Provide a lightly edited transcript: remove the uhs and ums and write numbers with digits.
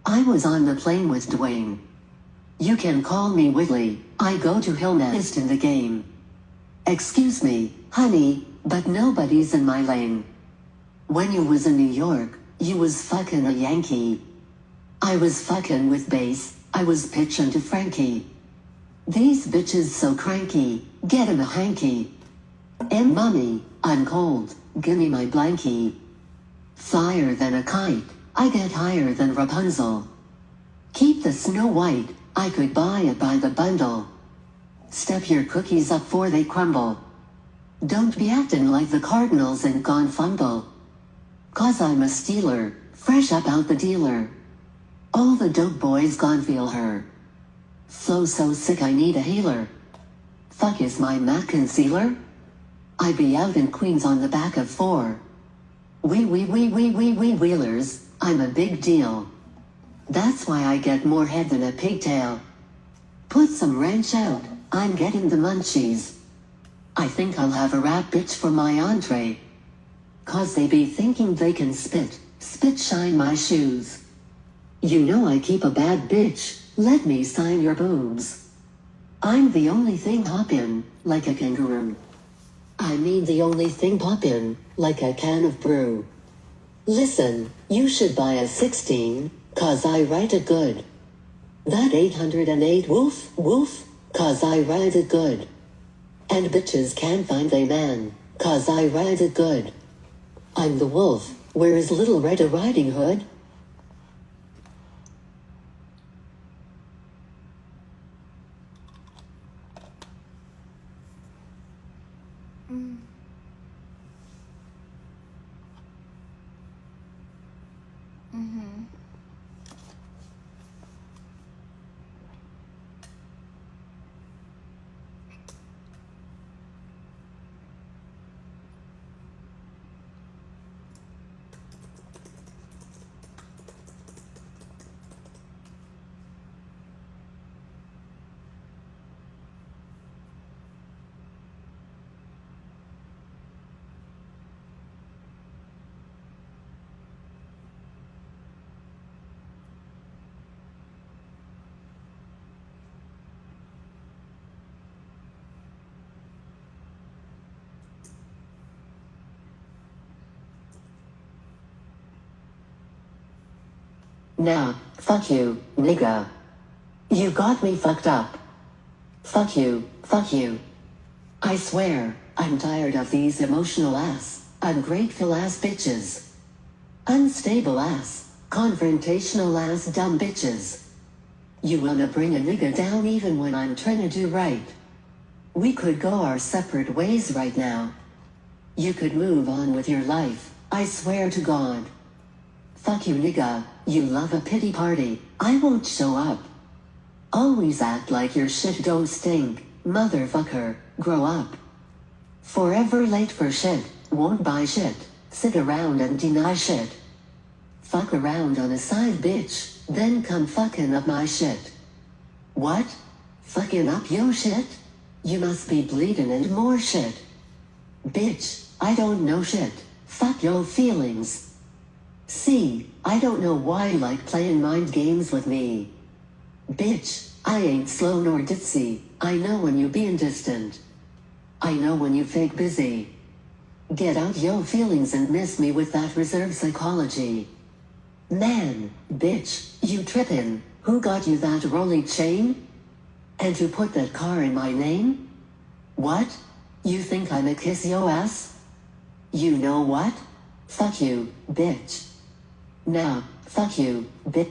I was on the plane with Dwayne. You can call me Whitley, I go to Hillnest in the game. Excuse me, honey, but nobody's in my lane. When you was in New York, you was fucking a Yankee. I was fucking with bass, I was pitching to Frankie. These bitches so cranky, get 'em a hanky. And mommy, I'm cold, gimme my blankie. Flyer than a kite, I get higher than Rapunzel. Keep the Snow White, I could buy it by the bundle. Step your cookies up 'fore they crumble. Don't be acting like the Cardinals and gone fumble. 'Cause I'm a stealer, fresh up out the dealer. All the dope boys gone feel her. Flow so sick I need a healer. Fuck is my matte concealer? I be out in Queens on the back of 4. We wheelers, I'm a big deal. That's why I get more head than a pigtail. Put some ranch out, I'm getting the munchies. I think I'll have a rap bitch for my entree. 'Cause they be thinking they can spit shine my shoes. You know I keep a bad bitch, let me sign your boobs. I'm the only thing hoppin', like a kangaroo. I mean the only thing poppin', like a can of brew. Listen, you should buy a 16, 'cause I write it good. That 808 woof, 'cause I write it good. And bitches can't find they man, 'cause I write it good. I'm the wolf, where is Little Red Riding Hood? Nah, fuck you, nigga. You got me fucked up. Fuck you. I swear, I'm tired of these emotional ass, ungrateful ass bitches. Unstable ass, confrontational ass dumb bitches. You wanna bring a nigga down even when I'm trying to do right. We could go our separate ways right now. You could move on with your life, I swear to God. Fuck you nigga, you love a pity party, I won't show up. Always act like your shit don't stink, motherfucker, grow up. Forever late for shit, won't buy shit, sit around and deny shit. Fuck around on a side bitch, then come fucking up my shit. What? Fucking up your shit? You must be bleeding and more shit. Bitch, I don't know shit, fuck your feelings. See, I don't know why you like playing mind games with me. Bitch, I ain't slow nor ditzy, I know when you being distant. I know when you fake busy. Get out yo feelings and miss me with that reserve psychology. Man, bitch, you trippin', who got you that rolling chain? And who put that car in my name? What? You think I'ma kiss yo ass? You know what? Fuck you, bitch. Now, fuck you, bitch.